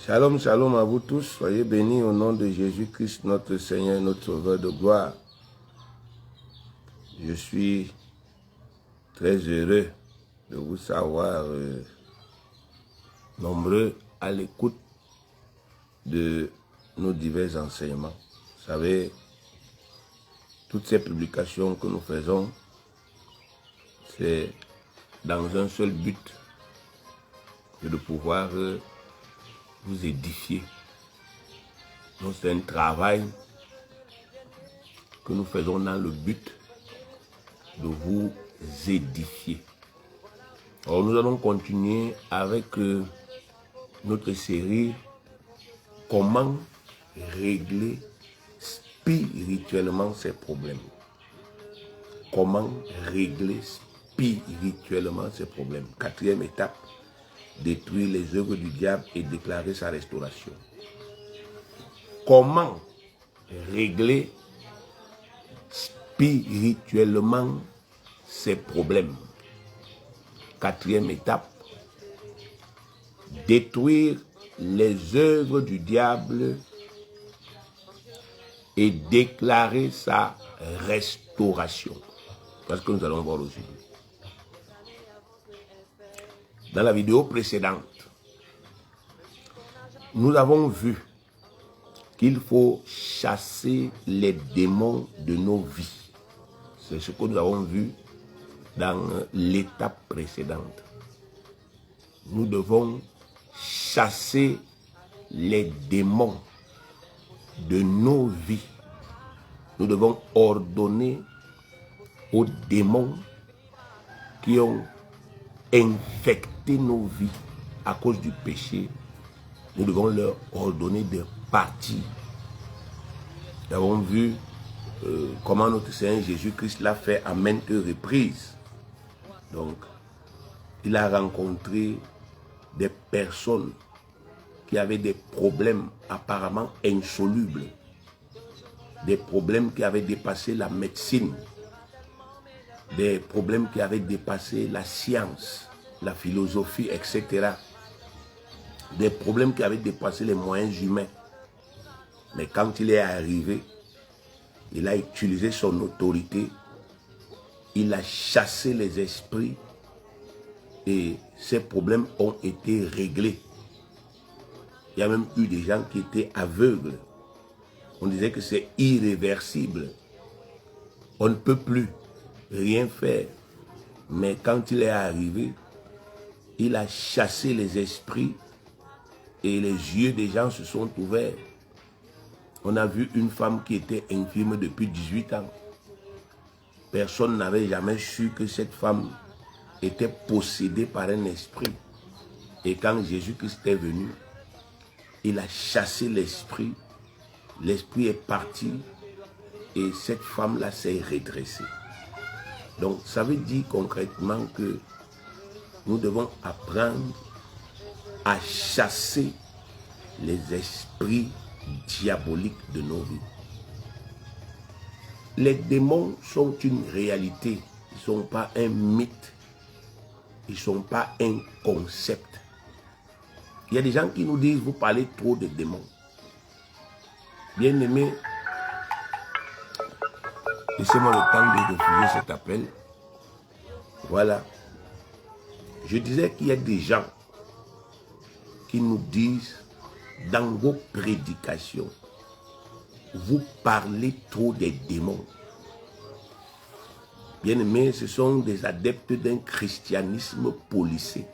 Shalom, shalom à vous tous. Soyez bénis au nom de Jésus-Christ, notre Seigneur et notre Sauveur de gloire. Je suis très heureux de vous savoir nombreux à l'écoute de nos divers enseignements. Vous savez, toutes ces publications que nous faisons, c'est dans un seul but, c'est de pouvoir vous édifier. Donc c'est un travail que nous faisons dans le but de vous édifier. Alors nous allons continuer avec notre série « Comment régler spirituellement ces problèmes ». Comment régler spirituellement ces problèmes. Quatrième étape, détruire les œuvres du diable et déclarer sa restauration. Comment régler spirituellement ces problèmes. Quatrième étape, détruire les œuvres du diable et déclarer sa restauration. C'est ce que nous allons voir aujourd'hui. Dans la vidéo précédente, nous avons vu qu'il faut chasser les démons de nos vies. C'est ce que nous avons vu dans l'étape précédente. Nous devons chasser les démons de nos vies. Nous devons ordonner aux démons qui ont infecté nos vies à cause du péché. Nous devons leur ordonner de partir. Nous avons vu comment notre Seigneur Jésus-Christ l'a fait à maintes reprises. Donc, il a rencontré des personnes qui avaient des problèmes apparemment insolubles, des problèmes qui avaient dépassé la médecine, des problèmes qui avaient dépassé la science, la philosophie, etc. Des problèmes qui avaient dépassé les moyens humains. Mais quand il est arrivé, il a utilisé son autorité, il a chassé les esprits et ces problèmes ont été réglés. Il y a même eu des gens qui étaient aveugles. On disait que c'est irréversible. On ne peut plus rien faire. Mais quand il est arrivé, il a chassé les esprits et les yeux des gens se sont ouverts. On a vu une femme qui était infirme depuis 18 ans. Personne n'avait jamais su que cette femme était possédée par un esprit. Et quand Jésus-Christ est venu, il a chassé l'esprit. L'esprit est parti et cette femme-là s'est redressée. Donc ça veut dire concrètement que nous devons apprendre à chasser les esprits diaboliques de nos vies. Les démons sont une réalité, ils ne sont pas un mythe, ils ne sont pas un concept. Il y a des gens qui nous disent, vous parlez trop de démons. Bien-aimés, laissez-moi le temps de refuser cet appel. Voilà. Je disais qu'il y a des gens qui nous disent, dans vos prédications, vous parlez trop des démons. Bien-aimés, ce sont des adeptes d'un christianisme policé.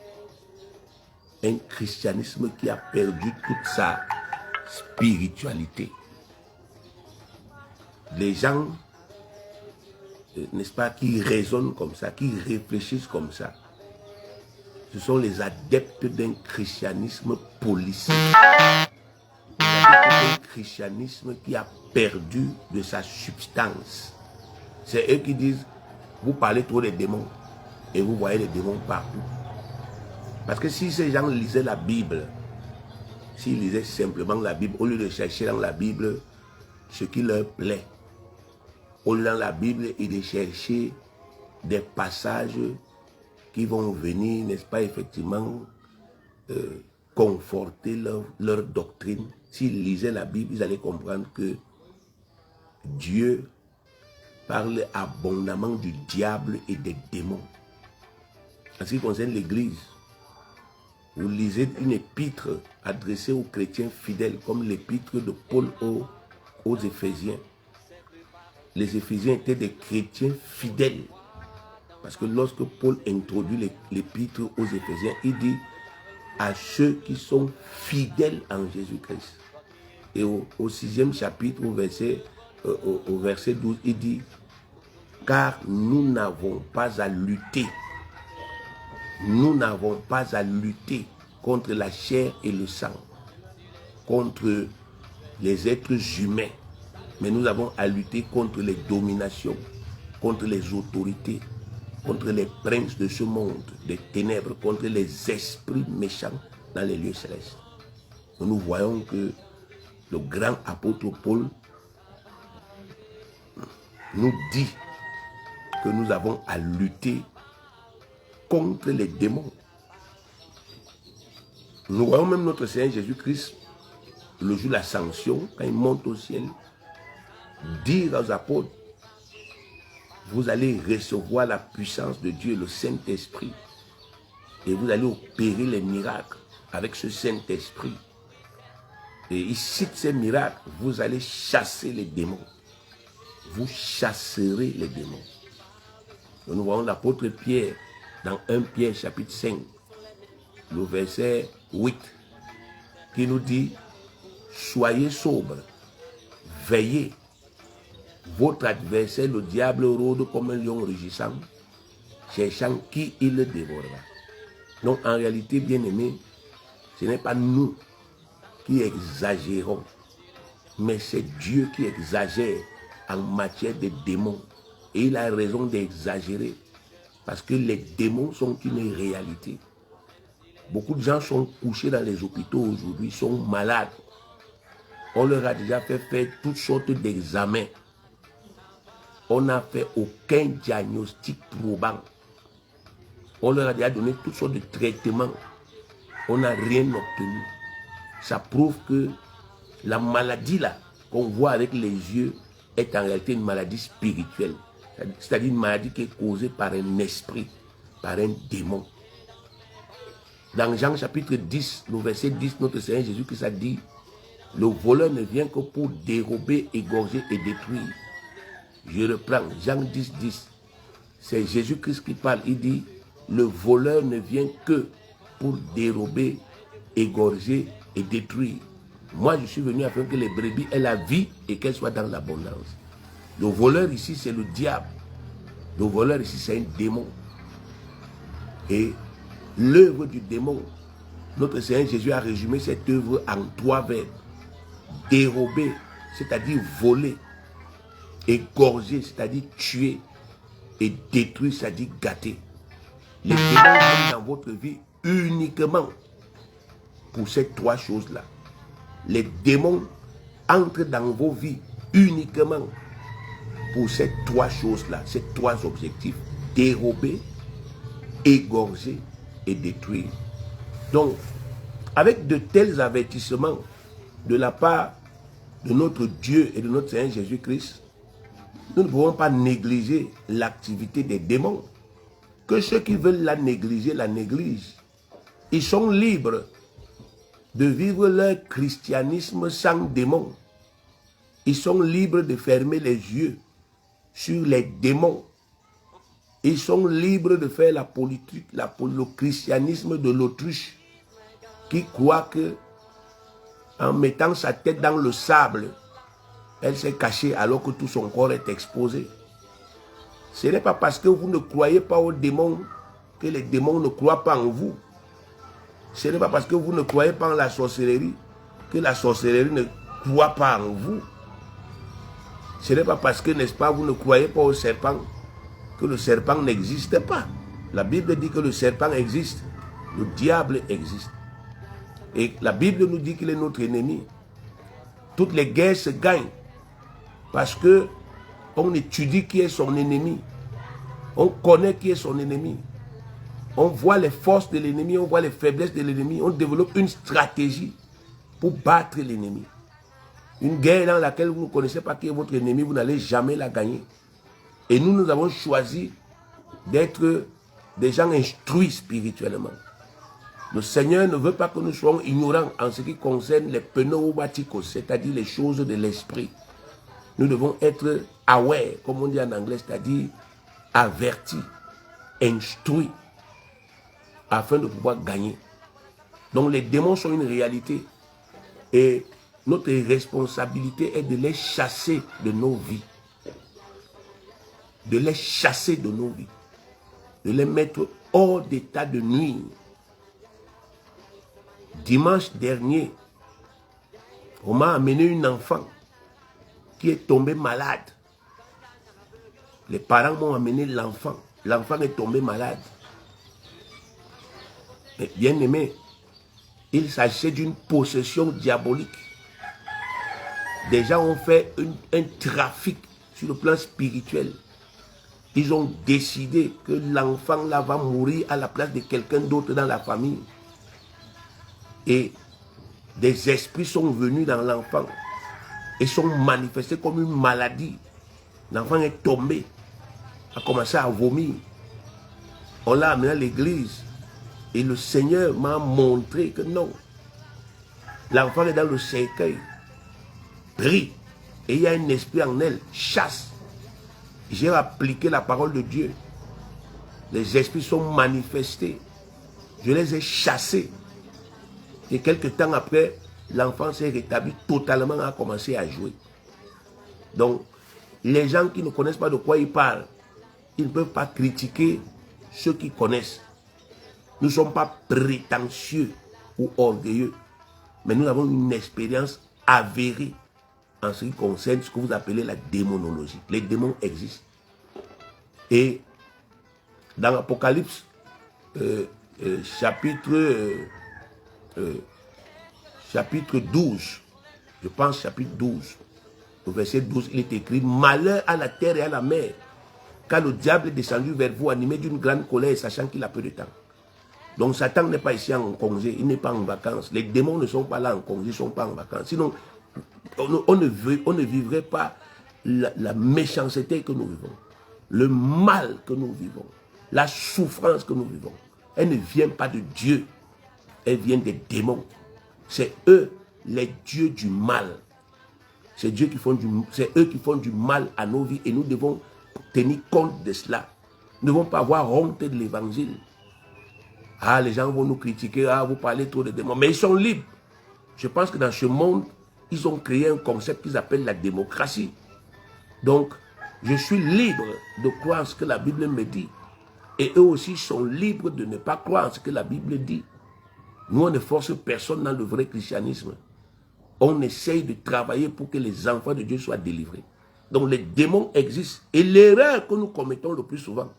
Un christianisme qui a perdu toute sa spiritualité. Les gens, n'est-ce pas, qui raisonnent comme ça, qui réfléchissent comme ça, ce sont les adeptes d'un christianisme policé. Un christianisme qui a perdu de sa substance. C'est eux qui disent, vous parlez trop des démons et vous voyez les démons partout. Parce que si ces gens lisaient la Bible, s'ils lisaient simplement la Bible, au lieu de chercher dans la Bible ce qui leur plaît, au lieu dans la Bible et de chercher des passages qui vont venir, n'est-ce pas, effectivement, conforter leur doctrine. S'ils lisaient la Bible, ils allaient comprendre que Dieu parle abondamment du diable et des démons. En ce qui concerne l'Église, vous lisez une épître adressée aux chrétiens fidèles, comme l'épître de Paul aux Éphésiens. Les Éphésiens étaient des chrétiens fidèles. Parce que lorsque Paul introduit l'épître aux Éphésiens, il dit à ceux qui sont fidèles en Jésus-Christ. Et au 6e chapitre, au verset 12, il dit car nous n'avons pas à lutter. Nous n'avons pas à lutter contre la chair et le sang, contre les êtres humains, mais nous avons à lutter contre les dominations, contre les autorités, contre les princes de ce monde, des ténèbres, contre les esprits méchants dans les lieux célestes. Nous voyons que le grand apôtre Paul nous dit que nous avons à lutter contre les démons. Nous voyons même notre Seigneur Jésus-Christ, le jour de l'ascension, quand il monte au ciel, dire aux apôtres, vous allez recevoir la puissance de Dieu, le Saint-Esprit, et vous allez opérer les miracles avec ce Saint-Esprit. Et il cite ces miracles, vous allez chasser les démons. Vous chasserez les démons. Nous voyons l'apôtre Pierre dans 1 Pierre chapitre 5, le verset 8, qui nous dit, soyez sobres, veillez. Votre adversaire, le diable, rôde comme un lion rugissant, cherchant qui il le dévorera. Donc en réalité, bien aimé, ce n'est pas nous qui exagérons, mais c'est Dieu qui exagère en matière de démons. Et il a raison d'exagérer, parce que les démons sont une réalité. Beaucoup de gens sont couchés dans les hôpitaux aujourd'hui, sont malades. On leur a déjà fait faire toutes sortes d'examens. On n'a fait aucun diagnostic probant. On leur a déjà donné toutes sortes de traitements. On n'a rien obtenu. Ça prouve que la maladie là, qu'on voit avec les yeux, est en réalité une maladie spirituelle. C'est-à-dire une maladie qui est causée par un esprit, par un démon. Dans Jean chapitre 10, le verset 10, notre Seigneur Jésus-Christ a dit, le voleur ne vient que pour dérober, égorger et détruire. Je reprends, Jean 10, 10. C'est Jésus-Christ qui parle. Il dit, le voleur ne vient que pour dérober, égorger et détruire. Moi, je suis venu afin que les brebis aient la vie et qu'elles soient dans l'abondance. Le voleur ici, c'est le diable. Le voleur ici, c'est un démon. Et l'œuvre du démon, notre Seigneur Jésus a résumé cette œuvre en 3 verbes. Dérober, c'est-à-dire voler. Égorger, c'est-à-dire tuer. Et détruire, c'est-à-dire gâter. Les démons viennent dans votre vie uniquement pour ces 3 choses-là. Les démons entrent dans vos vies uniquement pour ces 3 choses-là, ces 3 objectifs. Dérober, égorger et détruire. Donc, avec de tels avertissements de la part de notre Dieu et de notre Seigneur Jésus-Christ, nous ne pouvons pas négliger l'activité des démons. Que ceux qui veulent la négliger, la négligent. Ils sont libres de vivre leur christianisme sans démons. Ils sont libres de fermer les yeux sur les démons. Ils sont libres de faire la politique, le christianisme de l'autruche, qui croit que en mettant sa tête dans le sable, elle s'est cachée alors que tout son corps est exposé. Ce n'est pas parce que vous ne croyez pas aux démons que les démons ne croient pas en vous. Ce n'est pas parce que vous ne croyez pas en la sorcellerie que la sorcellerie ne croit pas en vous. Ce n'est pas parce que, n'est-ce pas, vous ne croyez pas au serpent que le serpent n'existe pas. La Bible dit que le serpent existe. Le diable existe. Et la Bible nous dit qu'il est notre ennemi. Toutes les guerres se gagnent parce que on étudie qui est son ennemi. On connaît qui est son ennemi. On voit les forces de l'ennemi, on voit les faiblesses de l'ennemi. On développe une stratégie pour battre l'ennemi. Une guerre dans laquelle vous ne connaissez pas qui est votre ennemi, vous n'allez jamais la gagner. Et nous, nous avons choisi d'être des gens instruits spirituellement. Le Seigneur ne veut pas que nous soyons ignorants en ce qui concerne les pneumaticos, c'est-à-dire les choses de l'esprit. Nous devons être aware, comme on dit en anglais, c'est-à-dire avertis, instruits, afin de pouvoir gagner. Donc les démons sont une réalité. Et notre responsabilité est de les chasser de nos vies. De les chasser de nos vies. De les mettre hors d'état de nuire. Dimanche dernier, on m'a amené une enfant qui est tombée malade. Les parents m'ont amené l'enfant. L'enfant est tombé malade. Mais bien aimé, il s'agissait d'une possession diabolique. Des gens ont fait un trafic sur le plan spirituel. Ils ont décidé que l'enfant là va mourir à la place de quelqu'un d'autre dans la famille. Et des esprits sont venus dans l'enfant et sont manifestés comme une maladie. L'enfant est tombé, a commencé à vomir. On l'a amené à l'église et le Seigneur m'a montré que non. L'enfant est dans le cercueil, prie, et il y a un esprit en elle, chasse. J'ai appliqué la parole de Dieu. Les esprits sont manifestés. Je les ai chassés. Et quelques temps après, l'enfant s'est rétabli totalement, a commencé à jouer. Donc, les gens qui ne connaissent pas de quoi ils parlent, ils ne peuvent pas critiquer ceux qui connaissent. Nous ne sommes pas prétentieux ou orgueilleux, mais nous avons une expérience avérée en ce qui concerne ce que vous appelez la démonologie. Les démons existent. Et dans l'Apocalypse, chapitre 12, je pense chapitre 12, au verset 12, il est écrit: malheur à la terre et à la mer, car le diable est descendu vers vous animé d'une grande colère, sachant qu'il a peu de temps. Donc Satan n'est pas ici en congé, il n'est pas en vacances. Les démons ne sont pas là en congé, ils ne sont pas en vacances. Sinon, on ne vivrait pas la méchanceté que nous vivons, le mal que nous vivons, la souffrance que nous vivons. Elle ne vient pas de Dieu, elle vient des démons. C'est eux les dieux du mal. C'est eux qui font du mal à nos vies et nous devons tenir compte de cela. Nous ne devons pas avoir honte de l'évangile. Ah, les gens vont nous critiquer, ah, vous parlez trop de démons. Mais ils sont libres. Je pense que dans ce monde, ils ont créé un concept qu'ils appellent la démocratie. Donc, je suis libre de croire ce que la Bible me dit. Et eux aussi sont libres de ne pas croire ce que la Bible dit. Nous, on ne force personne dans le vrai christianisme. On essaye de travailler pour que les enfants de Dieu soient délivrés. Donc, les démons existent. Et l'erreur que nous commettons le plus souvent,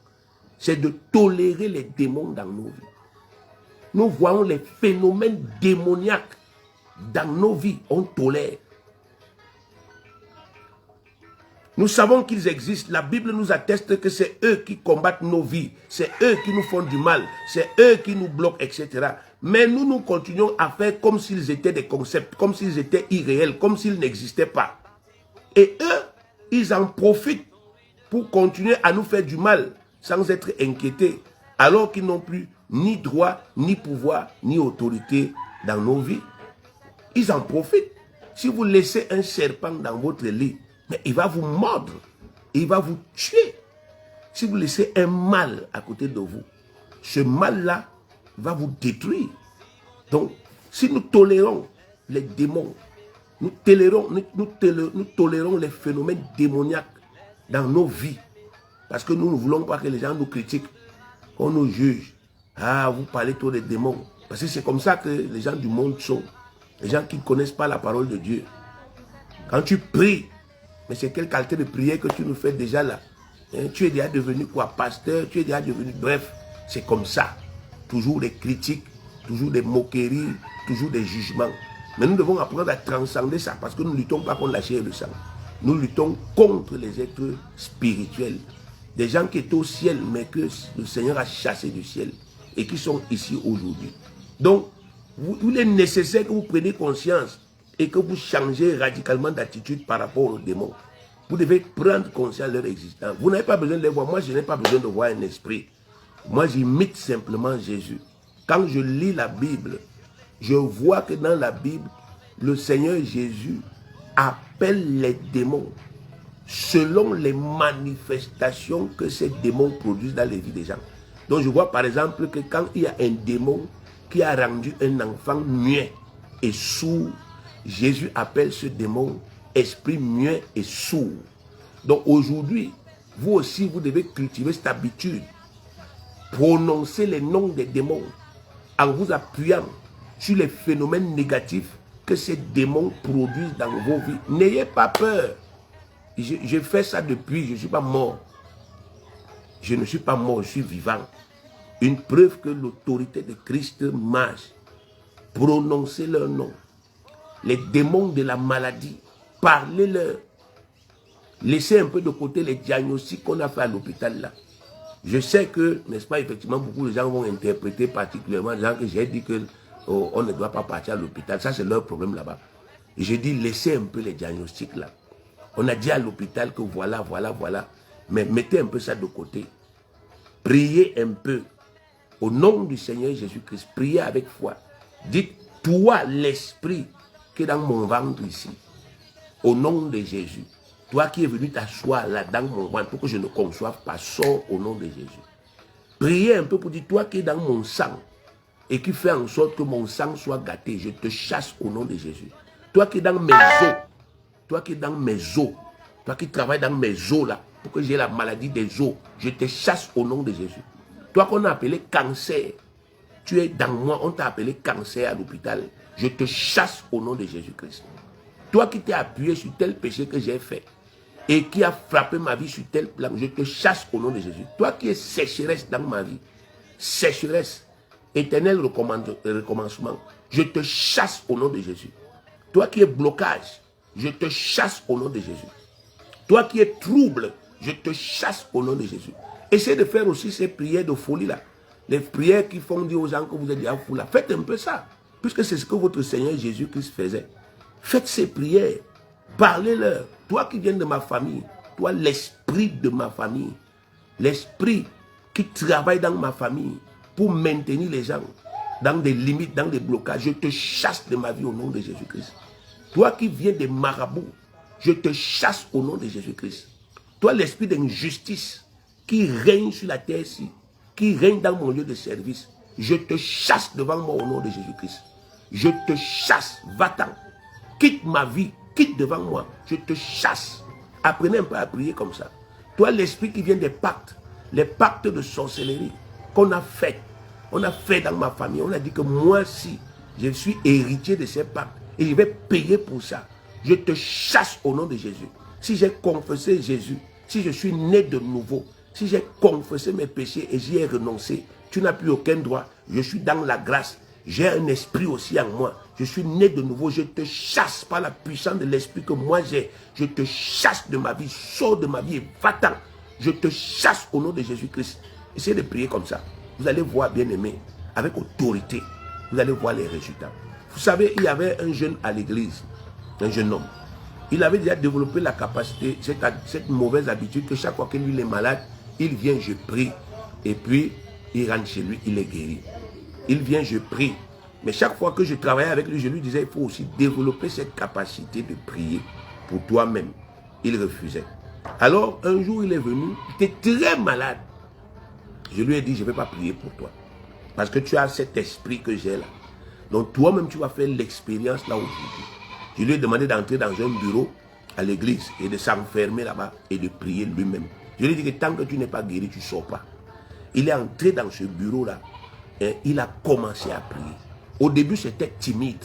c'est de tolérer les démons dans nos vies. Nous voyons les phénomènes démoniaques dans nos vies. On tolère. Nous savons qu'ils existent. La Bible nous atteste que c'est eux qui combattent nos vies. C'est eux qui nous font du mal. C'est eux qui nous bloquent, etc. Mais nous continuons à faire comme s'ils étaient des concepts, comme s'ils étaient irréels, comme s'ils n'existaient pas. Et eux, ils en profitent pour continuer à nous faire du mal sans être inquiétés, alors qu'ils n'ont plus ni droit, ni pouvoir, ni autorité dans nos vies. Ils en profitent. Si vous laissez un serpent dans votre lit, mais il va vous mordre, il va vous tuer. Si vous laissez un mal à côté de vous, ce mal-là va vous détruire. Donc, si nous tolérons les démons, nous tolérons les phénomènes démoniaques dans nos vies, parce que nous ne voulons pas que les gens nous critiquent, qu'on nous juge. Ah, vous parlez trop des démons. Parce que c'est comme ça que les gens du monde sont. Les gens qui ne connaissent pas la parole de Dieu. Quand tu pries, mais c'est quelle qualité de prière que tu nous fais déjà là? Hein, tu es déjà devenu quoi? Pasteur, tu es déjà devenu... Bref, c'est comme ça. toujours des critiques, toujours des moqueries, toujours des jugements. Mais nous devons apprendre à transcender ça parce que nous ne luttons pas contre la chair et le sang. Nous luttons contre les êtres spirituels. Des gens qui étaient au ciel, mais que le Seigneur a chassés du ciel et qui sont ici aujourd'hui. Donc, il est nécessaire que vous preniez conscience et que vous changez radicalement d'attitude par rapport aux démons. Vous devez prendre conscience de leur existence. Vous n'avez pas besoin de les voir. Moi, je n'ai pas besoin de voir un esprit. Moi, j'imite simplement Jésus. Quand je lis la Bible, je vois que dans la Bible, le Seigneur Jésus appelle les démons selon les manifestations que ces démons produisent dans les vies des gens. Donc je vois par exemple que quand il y a un démon qui a rendu un enfant muet et sourd, Jésus appelle ce démon esprit muet et sourd. Donc aujourd'hui, vous aussi, vous devez cultiver cette habitude. Prononcer les noms des démons en vous appuyant sur les phénomènes négatifs que ces démons produisent dans vos vies. N'ayez pas peur. Je fais ça depuis, je ne suis pas mort. Je ne suis pas mort, je suis vivant. Une preuve que l'autorité de Christ marche. Prononcez leur nom. Les démons de la maladie, parlez-leur. Laissez un peu de côté les diagnostics qu'on a fait à l'hôpital là. Je sais que, n'est-ce pas, effectivement, beaucoup de gens vont interpréter particulièrement, gens que j'ai dit que on ne doit pas partir à l'hôpital. Ça, c'est leur problème là-bas. J'ai dit, laissez un peu les diagnostics là. On a dit à l'hôpital que voilà, voilà, voilà. Mais mettez un peu ça de côté. Priez un peu. Au nom du Seigneur Jésus-Christ, priez avec foi. Dites, toi, l'esprit qui est dans mon ventre ici, au nom de Jésus, toi qui es venu t'asseoir là dans mon ventre pour que je ne conçoive pas, sors au nom de Jésus. Priez un peu pour dire, toi qui es dans mon sang et qui fait en sorte que mon sang soit gâté, je te chasse au nom de Jésus. Toi qui es dans mes os, toi qui es dans mes os, toi qui travailles dans mes os là, pour que j'ai la maladie des os, je te chasse au nom de Jésus. Toi qu'on a appelé cancer, tu es dans moi, on t'a appelé cancer à l'hôpital, je te chasse au nom de Jésus-Christ. Toi qui t'es appuyé sur tel péché que j'ai fait et qui a frappé ma vie sur tel plan, je te chasse au nom de Jésus. Toi qui es sécheresse dans ma vie, sécheresse, éternel recommencement, je te chasse au nom de Jésus. Toi qui es blocage, je te chasse au nom de Jésus. Toi qui es trouble, je te chasse au nom de Jésus. Essayez de faire aussi ces prières de folie là. Les prières qui font dire aux gens que vous êtes déjà fou là. Faites un peu ça. Puisque c'est ce que votre Seigneur Jésus-Christ faisait. Faites ces prières. Parlez-leur. Toi qui viens de ma famille. Toi l'esprit de ma famille. L'esprit qui travaille dans ma famille pour maintenir les gens dans des limites, dans des blocages. Je te chasse de ma vie au nom de Jésus-Christ. Toi qui viens des marabouts, je te chasse au nom de Jésus-Christ. Toi, l'esprit d'injustice qui règne sur la terre-ci, qui règne dans mon lieu de service, je te chasse devant moi au nom de Jésus-Christ. Je te chasse, va-t'en. Quitte ma vie, quitte devant moi, je te chasse. Apprenez un peu à prier comme ça. Toi, l'esprit qui vient des pactes, les pactes de sorcellerie qu'on a fait, on a fait dans ma famille, on a dit que moi, si je suis héritier de ces pactes, et je vais payer pour ça. Je te chasse au nom de Jésus. Si j'ai confessé Jésus, si je suis né de nouveau, si j'ai confessé mes péchés et j'y ai renoncé, tu n'as plus aucun droit. Je suis dans la grâce. J'ai un esprit aussi en moi. Je suis né de nouveau. Je te chasse par la puissance de l'esprit que moi j'ai. Je te chasse de ma vie. Sors de ma vie et va-t'en. Je te chasse au nom de Jésus-Christ. Essayez de prier comme ça. Vous allez voir, bien-aimé, avec autorité. Vous allez voir les résultats. Vous savez, il y avait un jeune à l'église, un jeune homme. Il avait déjà développé la capacité, cette mauvaise habitude que chaque fois que lui est malade, il vient, je prie, et puis il rentre chez lui, il est guéri. Il vient, je prie. Mais chaque fois que je travaillais avec lui, je lui disais, il faut aussi développer cette capacité de prier pour toi-même. Il refusait. Alors, un jour, il est venu, il était très malade. Je lui ai dit, je ne vais pas prier pour toi. Parce que tu as cet esprit que j'ai là. Donc toi-même, tu vas faire l'expérience là aujourd'hui. Je lui ai demandé d'entrer dans un bureau à l'église et de s'enfermer là-bas et de prier lui-même. Je lui ai dit que tant que tu n'es pas guéri, tu ne sors pas. Il est entré dans ce bureau-là et il a commencé à prier. Au début, c'était timide.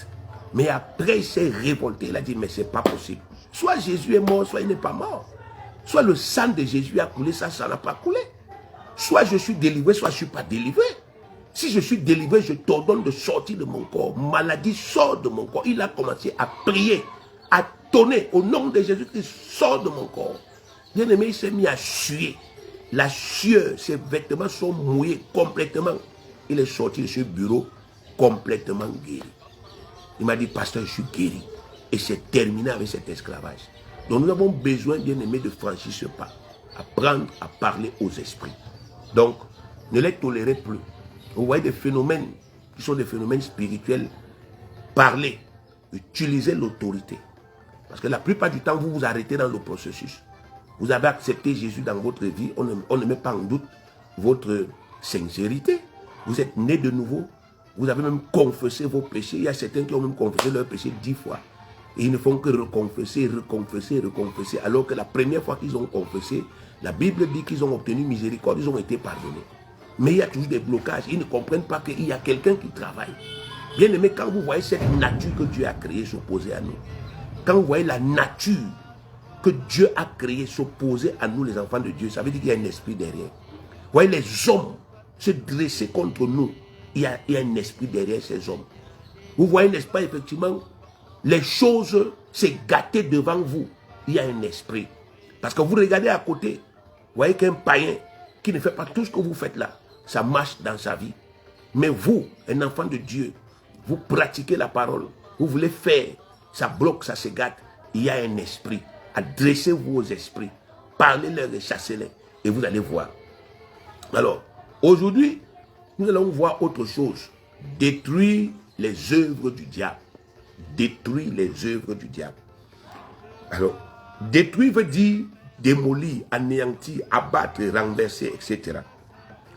Mais après, il s'est révolté. Il a dit, mais ce n'est pas possible. Soit Jésus est mort, soit il n'est pas mort. Soit le sang de Jésus a coulé, ça n'a pas coulé. Soit je suis délivré, soit je ne suis pas délivré. Si je suis délivré, je t'ordonne de sortir de mon corps. Maladie, sort de mon corps. Il a commencé à prier, à tonner au nom de Jésus-Christ, sort de mon corps. Bien-aimé, il s'est mis à suer. La sueur, ses vêtements sont mouillés complètement. Il est sorti de ce bureau complètement guéri. Il m'a dit, pasteur, je suis guéri. Et c'est terminé avec cet esclavage. Donc nous avons besoin, bien-aimé, de franchir ce pas. Apprendre à parler aux esprits. Donc, ne les tolérez plus. Vous voyez des phénomènes qui sont des phénomènes spirituels. Parlez, utilisez l'autorité. Parce que la plupart du temps, vous vous arrêtez dans le processus. Vous avez accepté Jésus dans votre vie. On ne met pas en doute votre sincérité. Vous êtes né de nouveau. Vous avez même confessé vos péchés. Il y a certains qui ont même confessé leurs péchés 10 fois. Et ils ne font que reconfesser, reconfesser, reconfesser. Alors que la première fois qu'ils ont confessé, la Bible dit qu'ils ont obtenu miséricorde, ils ont été pardonnés. Mais il y a toujours des blocages. Ils ne comprennent pas qu'il y a quelqu'un qui travaille. Bien aimé, quand vous voyez cette nature que Dieu a créée s'opposer à nous, quand vous voyez la nature que Dieu a créée s'opposer à nous, les enfants de Dieu, ça veut dire qu'il y a un esprit derrière. Vous voyez les hommes se dresser contre nous, il y a un esprit derrière ces hommes. Vous voyez, n'est-ce pas, effectivement, les choses se gâter devant vous, il y a un esprit. Parce que vous regardez à côté, vous voyez qu'un païen qui ne fait pas tout ce que vous faites là, ça marche dans sa vie. Mais vous, un enfant de Dieu, vous pratiquez la parole, vous voulez faire, ça bloque, ça se gâte, il y a un esprit. Adressez-vous aux esprits, parlez-leur et chassez-les, et vous allez voir. Alors, aujourd'hui, nous allons voir autre chose. Détruire les œuvres du diable. Détruire les œuvres du diable. Alors, détruire veut dire démolir, anéantir, abattre, renverser, etc.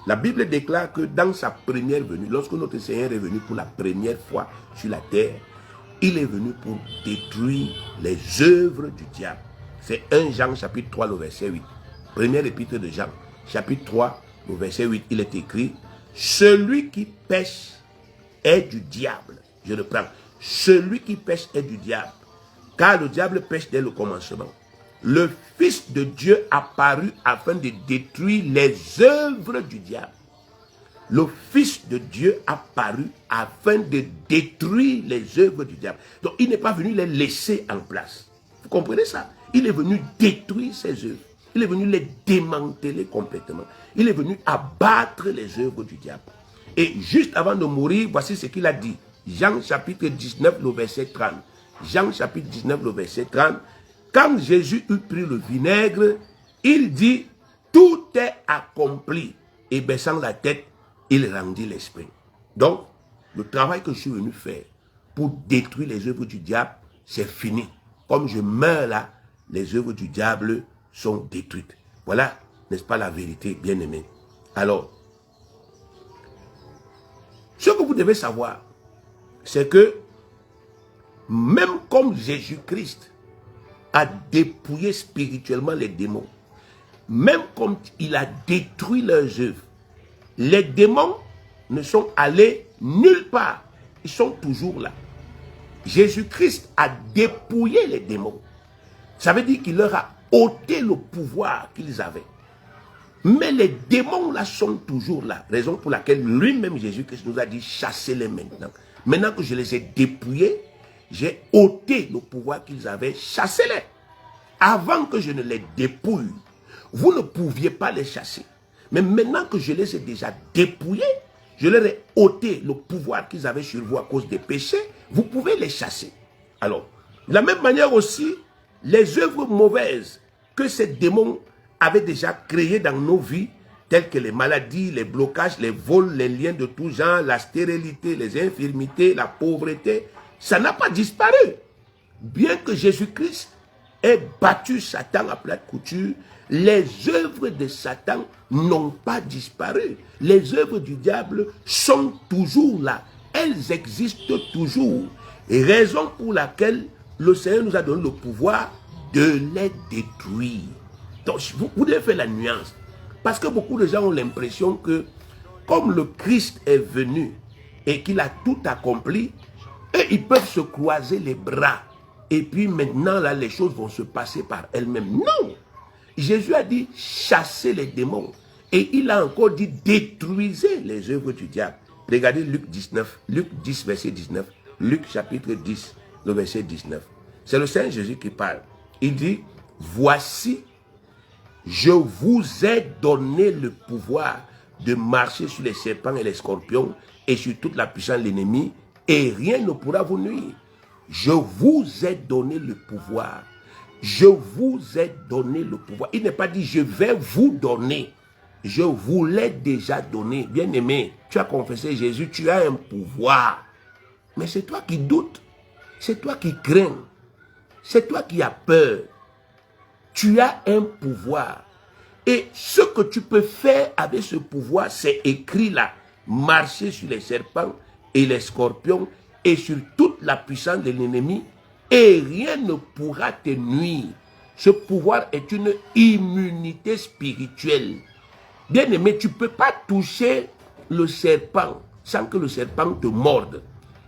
La Bible déclare que dans sa première venue, lorsque notre Seigneur est venu pour la première fois sur la terre, il est venu pour détruire les œuvres du diable. C'est 1 Jean chapitre 3, le verset 8. Première épître de Jean, chapitre 3, le verset 8, il est écrit, celui qui pêche est du diable. Je reprends. Celui qui pêche est du diable. Car le diable pêche dès le commencement. Le Fils de Dieu apparut afin de détruire les œuvres du diable. Le Fils de Dieu apparut afin de détruire les œuvres du diable. Donc il n'est pas venu les laisser en place. Vous comprenez ça? Il est venu détruire ces œuvres. Il est venu les démanteler complètement. Il est venu abattre les œuvres du diable. Et juste avant de mourir, voici ce qu'il a dit. Jean chapitre 19, le verset 30. Jean chapitre 19, le verset 30. Quand Jésus eut pris le vinaigre, il dit, tout est accompli. Et baissant la tête, il rendit l'esprit. Donc, le travail que je suis venu faire pour détruire les œuvres du diable, c'est fini. Comme je meurs là, les œuvres du diable sont détruites. Voilà, n'est-ce pas la vérité, bien-aimé? Alors, ce que vous devez savoir, c'est que même comme Jésus-Christ a dépouillé spirituellement les démons, même comme il a détruit leurs œuvres, les démons ne sont allés nulle part. Ils sont toujours là. Jésus-Christ a dépouillé les démons. Ça veut dire qu'il leur a ôté le pouvoir qu'ils avaient. Mais les démons là sont toujours là. Raison pour laquelle lui-même Jésus-Christ nous a dit chassez-les maintenant. Maintenant que je les ai dépouillés, j'ai ôté le pouvoir qu'ils avaient, chassez-les. Avant que je ne les dépouille, vous ne pouviez pas les chasser. Mais maintenant que je les ai déjà dépouillés, je leur ai ôté le pouvoir qu'ils avaient sur vous à cause des péchés, vous pouvez les chasser. Alors, de la même manière aussi, les œuvres mauvaises que ces démons avaient déjà créées dans nos vies, telles que les maladies, les blocages, les vols, les liens de tout genre, la stérilité, les infirmités, la pauvreté, ça n'a pas disparu. Bien que Jésus-Christ ait battu Satan à plate couture, les œuvres de Satan n'ont pas disparu. Les œuvres du diable sont toujours là. Elles existent toujours. Et raison pour laquelle le Seigneur nous a donné le pouvoir de les détruire. Donc, vous devez faire la nuance. Parce que beaucoup de gens ont l'impression que, comme le Christ est venu et qu'il a tout accompli, eux, ils peuvent se croiser les bras. Et puis maintenant, là, les choses vont se passer par elles-mêmes. Non! Jésus a dit, chassez les démons. Et il a encore dit, détruisez les œuvres du diable. Regardez Luc 19, Luc 10, verset 19, Luc chapitre 10, le verset 19. C'est le Seigneur Jésus qui parle. Il dit, voici, je vous ai donné le pouvoir de marcher sur les serpents et les scorpions et sur toute la puissance de l'ennemi, et rien ne pourra vous nuire. Je vous ai donné le pouvoir. Je vous ai donné le pouvoir. Il n'est pas dit, je vais vous donner. Je vous l'ai déjà donné. Bien-aimé, tu as confessé Jésus, tu as un pouvoir. Mais c'est toi qui doutes. C'est toi qui crains. C'est toi qui as peur. Tu as un pouvoir. Et ce que tu peux faire avec ce pouvoir, c'est écrit là. Marcher sur les serpents et les scorpions et sur toute la puissance de l'ennemi, et rien ne pourra te nuire. Ce pouvoir est une immunité spirituelle. Bien-aimé, tu ne peux pas toucher le serpent sans que le serpent te morde.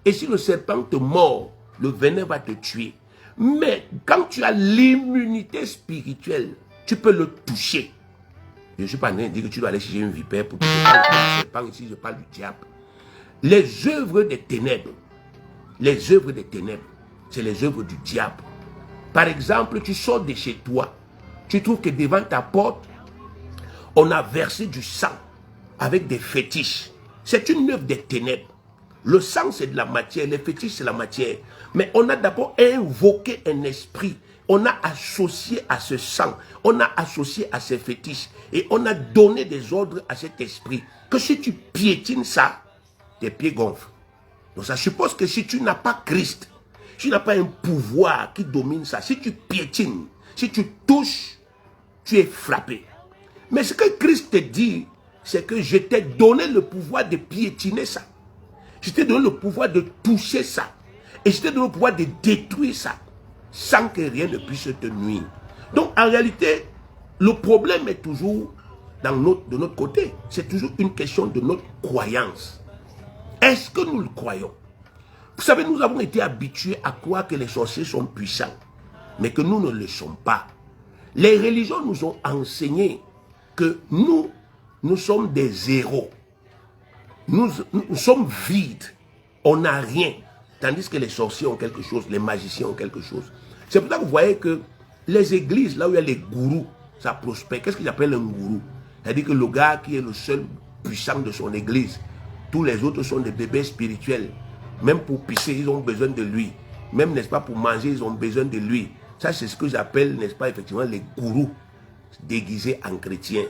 Et si le serpent te mord, le venin va te tuer. Mais quand tu as l'immunité spirituelle, tu peux le toucher. Je ne suis pas en train de dire que tu dois aller chercher une vipère pour toucher le serpent. Ici, je parle du diable. Les œuvres des ténèbres, c'est les œuvres du diable. Par exemple, tu sors de chez toi, tu trouves que devant ta porte, on a versé du sang avec des fétiches. C'est une œuvre des ténèbres. Le sang, c'est de la matière, les fétiches, c'est la matière. Mais on a d'abord invoqué un esprit. On a associé à ce sang, on a associé à ces fétiches. Et on a donné des ordres à cet esprit. Que si tu piétines ça, tes pieds gonflent. Donc ça suppose que si tu n'as pas Christ, si tu n'as pas un pouvoir qui domine ça, si tu piétines, si tu touches, tu es frappé. Mais ce que Christ te dit, c'est que je t'ai donné le pouvoir de piétiner ça. Je t'ai donné le pouvoir de toucher ça. Et je t'ai donné le pouvoir de détruire ça, sans que rien ne puisse te nuire. Donc en réalité, le problème est toujours de notre côté. C'est toujours une question de notre croyance. Est-ce que nous le croyons? Vous savez, nous avons été habitués à croire que les sorciers sont puissants, mais que nous ne le sommes pas. Les religions nous ont enseigné que nous sommes des héros. Nous sommes vides. On n'a rien. Tandis que les sorciers ont quelque chose, les magiciens ont quelque chose. C'est pour ça que vous voyez que les églises, là où il y a les gourous, ça prospère. Qu'est-ce qu'ils appellent un gourou? C'est-à-dire que le gars qui est le seul puissant de son église, tous les autres sont des bébés spirituels. Même pour pisser, ils ont besoin de lui. Même, n'est-ce pas, pour manger, ils ont besoin de lui. Ça, c'est ce que j'appelle, n'est-ce pas, effectivement, les gourous déguisés en chrétiens.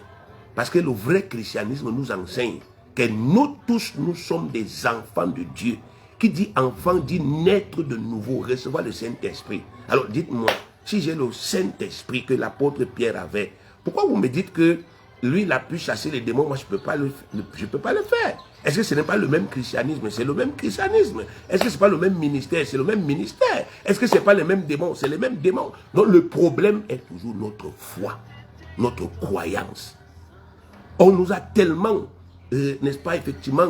Parce que le vrai christianisme nous enseigne que nous tous, nous sommes des enfants de Dieu. Qui dit enfant, dit naître de nouveau, recevoir le Saint-Esprit. Alors, dites-moi, si j'ai le Saint-Esprit que l'apôtre Pierre avait, pourquoi vous me dites que lui, il a pu chasser les démons, moi, je ne peux pas le faire? Est-ce que ce n'est pas le même christianisme? C'est le même christianisme. Est-ce que ce n'est pas le même ministère? C'est le même ministère. Est-ce que ce n'est pas les mêmes démons? C'est les mêmes démons. Donc, le problème est toujours notre foi, notre croyance. On nous a tellement, n'est-ce pas, effectivement,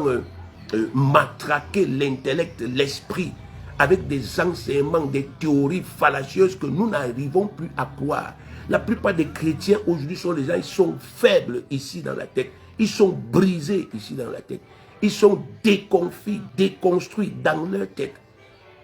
matraqué l'intellect, l'esprit, avec des enseignements, des théories fallacieuses que nous n'arrivons plus à croire. La plupart des chrétiens aujourd'hui sont des gens, ils sont faibles ici dans la tête. Ils sont brisés ici dans la tête. Ils sont déconfits, déconstruits dans leur tête.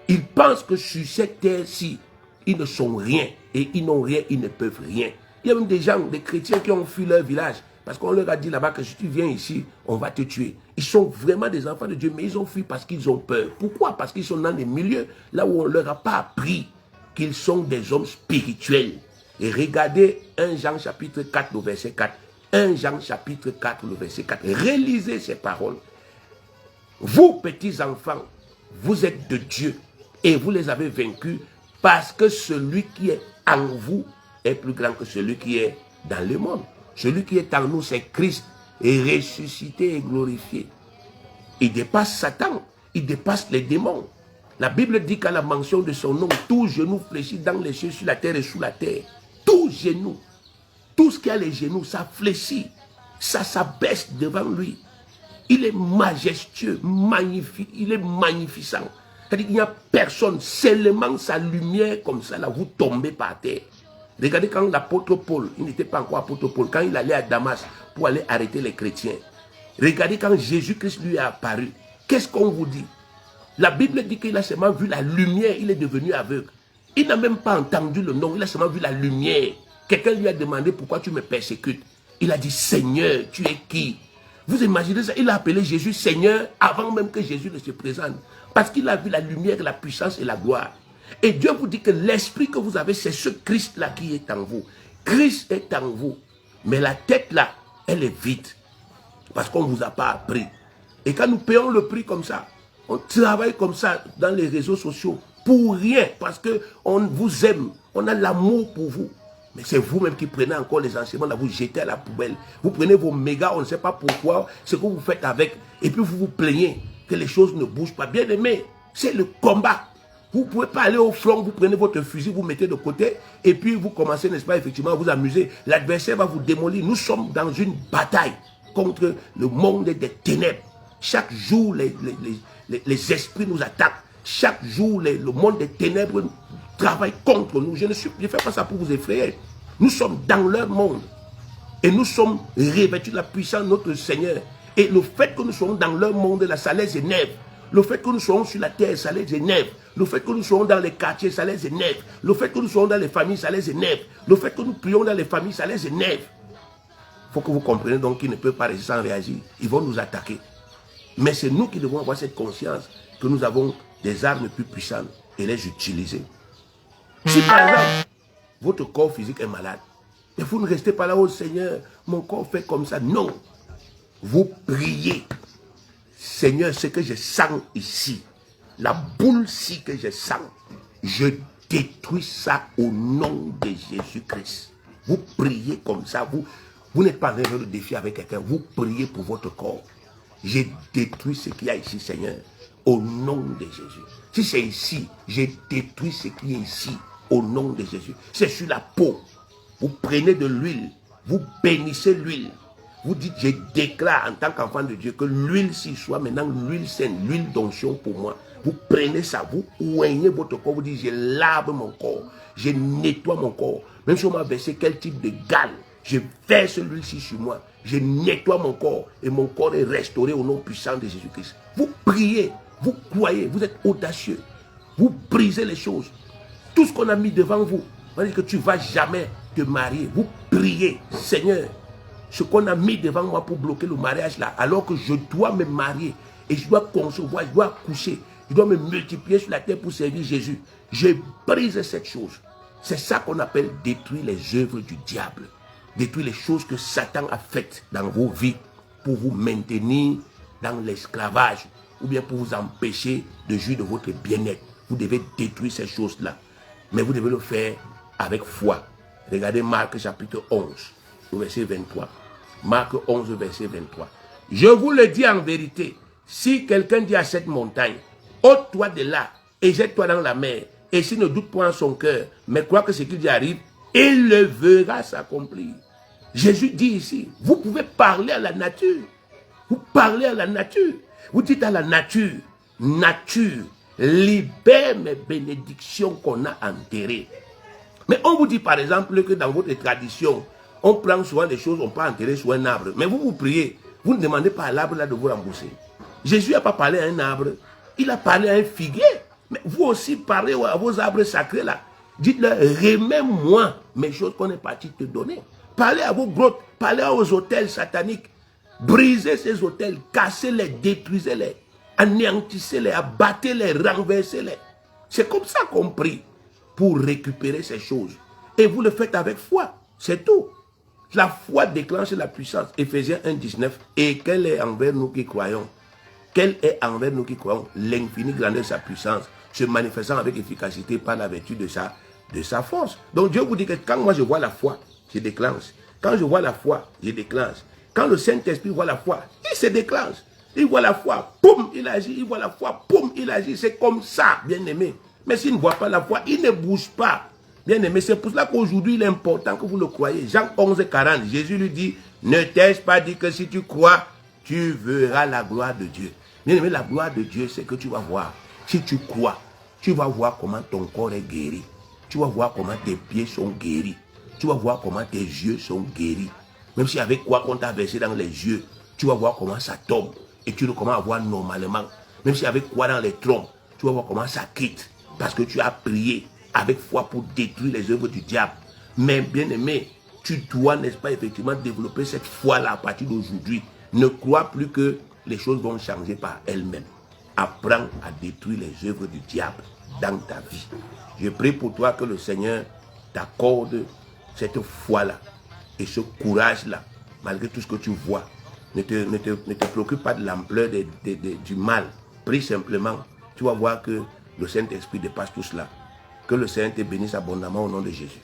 Ils pensent que sur cette terre-ci, ils ne sont rien. Et ils n'ont rien, ils ne peuvent rien. Il y a même des gens, des chrétiens qui ont fui leur village. Parce qu'on leur a dit là-bas que si tu viens ici, on va te tuer. Ils sont vraiment des enfants de Dieu, mais ils ont fui parce qu'ils ont peur. Pourquoi? Parce qu'ils sont dans des milieux là où on ne leur a pas appris qu'ils sont des hommes spirituels. Et regardez 1 Jean chapitre 4, le verset 4. 1 Jean chapitre 4, le verset 4. Relisez ces paroles. Vous, petits enfants, vous êtes de Dieu et vous les avez vaincus parce que celui qui est en vous est plus grand que celui qui est dans le monde. Celui qui est en nous, c'est Christ, est ressuscité et glorifié. Il dépasse Satan, il dépasse les démons. La Bible dit qu'à la mention de son nom, tout genou fléchit dans les cieux, sur la terre et sous la terre. Tout genou, tout ce qui a les genoux, ça fléchit, ça s'abaisse devant lui. Il est majestueux, magnifique, il est magnificent. C'est-à-dire qu'il n'y a personne, seulement sa lumière comme ça, là, vous tombez par terre. Regardez quand l'apôtre Paul, il n'était pas encore apôtre Paul, quand il allait à Damas pour aller arrêter les chrétiens. Regardez quand Jésus-Christ lui est apparu. Qu'est-ce qu'on vous dit? La Bible dit qu'il a seulement vu la lumière, il est devenu aveugle. Il n'a même pas entendu le nom, il a seulement vu la lumière. Quelqu'un lui a demandé pourquoi tu me persécutes. Il a dit Seigneur, tu es qui? Vous imaginez ça? Il a appelé Jésus Seigneur avant même que Jésus ne se présente. Parce qu'il a vu la lumière, la puissance et la gloire. Et Dieu vous dit que l'esprit que vous avez, c'est ce Christ-là qui est en vous. Christ est en vous. Mais la tête là, elle est vide. Parce qu'on ne vous a pas appris. Et quand nous payons le prix comme ça, on travaille comme ça dans les réseaux sociaux pour rien. Parce qu'on vous aime, on a l'amour pour vous. Mais c'est vous-même qui prenez encore les enseignements, là, vous jetez à la poubelle. Vous prenez vos mégas, on ne sait pas pourquoi, ce que vous faites avec. Et puis vous vous plaignez que les choses ne bougent pas. Bien aimé, c'est le combat. Vous ne pouvez pas aller au front, vous prenez votre fusil, vous mettez de côté, et puis vous commencez, n'est-ce pas, effectivement, à vous amuser. L'adversaire va vous démolir. Nous sommes dans une bataille contre le monde des ténèbres. Chaque jour, les esprits nous attaquent. Chaque jour, le monde des ténèbres travaille contre nous. Je ne fais pas ça pour vous effrayer. Nous sommes dans leur monde. Et nous sommes revêtus de la puissance de notre Seigneur. Et le fait que nous soyons dans leur monde, là, ça les énerve. Le fait que nous soyons sur la terre, ça les énerve. Le fait que nous soyons dans les quartiers, ça les énerve. Le fait que nous soyons dans les familles, ça les énerve. Le fait que nous prions dans les familles, ça les énerve. Il faut que vous compreniez donc qu'ils ne peuvent pas résister sans réagir. Ils vont nous attaquer. Mais c'est nous qui devons avoir cette conscience que nous avons des armes plus puissantes et les utiliser. Si par exemple, votre corps physique est malade, et vous ne restez pas là, oh Seigneur, mon corps fait comme ça. Non. Vous priez. Seigneur, ce que je sens ici, la boule-ci que je sens, je détruis ça au nom de Jésus-Christ. Vous priez comme ça. Vous n'êtes pas en train de défier avec quelqu'un. Vous priez pour votre corps. J'ai détruit ce qu'il y a ici, Seigneur, au nom de Jésus. Si c'est ici, j'ai détruit ce qui est ici, au nom de Jésus. C'est sur la peau. Vous prenez de l'huile, vous bénissez l'huile. Vous dites, je déclare en tant qu'enfant de Dieu que l'huile s'y soit maintenant l'huile sainte, l'huile d'onction pour moi. Vous prenez ça, vous oignez votre corps, vous dites, je lave mon corps, je nettoie mon corps. Même si on m'a versé quel type de gale, je verse l'huile-ci sur moi. Je nettoie mon corps et mon corps est restauré au nom puissant de Jésus-Christ. Vous priez, vous croyez, vous êtes audacieux. Vous brisez les choses. Tout ce qu'on a mis devant vous, on dit que tu ne vas jamais te marier. Vous priez, Seigneur, ce qu'on a mis devant moi pour bloquer le mariage là, alors que je dois me marier et je dois concevoir, je dois accoucher, je dois me multiplier sur la terre pour servir Jésus. Je brise cette chose. C'est ça qu'on appelle détruire les œuvres du diable. Détruire les choses que Satan a faites dans vos vies pour vous maintenir dans l'esclavage ou bien pour vous empêcher de jouir de votre bien-être. Vous devez détruire ces choses-là. Mais vous devez le faire avec foi. Regardez Marc chapitre 11, verset 23. Marc 11, verset 23. Je vous le dis en vérité, si quelqu'un dit à cette montagne, ôte-toi de là et jette-toi dans la mer, et s'il ne doute point en son cœur, mais croit que ce qu'il dit arrive, il le verra s'accomplir. Jésus dit ici, vous pouvez parler à la nature. Vous parlez à la nature. Vous dites à la nature, nature, libère mes bénédictions qu'on a enterrées. Mais on vous dit par exemple que dans votre tradition, on prend souvent des choses, on peut enterrer sur un arbre. Mais vous priez, vous ne demandez pas à l'arbre là de vous rembourser. Jésus n'a pas parlé à un arbre, il a parlé à un figuier. Mais vous aussi parlez à vos arbres sacrés là. Dites-leur, remets-moi mes choses qu'on est parti te donner. Parlez à vos grottes, parlez aux hôtels sataniques. Brisez ces hôtels, cassez-les, détruisez-les, anéantissez-les, abattez-les, renversez-les. C'est comme ça qu'on prie pour récupérer ces choses. Et vous le faites avec foi, c'est tout. La foi déclenche la puissance. Éphésiens 1, 19. Et quelle est envers nous qui croyons? Quelle est envers nous qui croyons l'infinie grandeur de sa puissance, se manifestant avec efficacité par la vertu de sa force. Donc Dieu vous dit que quand moi je vois la foi, je déclenche. Quand je vois la foi, je déclenche. Quand le Saint-Esprit voit la foi, il se déclenche. Il voit la foi, poum, il agit. Il voit la foi, poum, il agit. C'est comme ça, bien aimé. Mais s'il ne voit pas la foi, il ne bouge pas. Bien aimé, c'est pour cela qu'aujourd'hui, il est important que vous le croyez. Jean 11, 40, Jésus lui dit, ne t'ai-je pas dit que si tu crois, tu verras la gloire de Dieu. Bien aimé, la gloire de Dieu, c'est que tu vas voir. Si tu crois, tu vas voir comment ton corps est guéri. Tu vas voir comment tes pieds sont guéris. Tu vas voir comment tes yeux sont guéris. Même si avec quoi qu'on t'a versé dans les yeux, tu vas voir comment ça tombe. Et tu recommences à voir normalement. Même si avec quoi dans les troncs, tu vas voir comment ça quitte. Parce que tu as prié avec foi pour détruire les œuvres du diable. Mais bien aimé, tu dois, n'est-ce pas, effectivement développer cette foi-là à partir d'aujourd'hui. Ne crois plus que les choses vont changer par elles-mêmes. Apprends à détruire les œuvres du diable dans ta vie. Je prie pour toi que le Seigneur t'accorde cette foi-là et ce courage-là, malgré tout ce que tu vois. Ne te préoccupe pas de l'ampleur du mal. Prie simplement. Tu vas voir que le Saint-Esprit dépasse tout cela. Que le Seigneur te bénisse abondamment au nom de Jésus.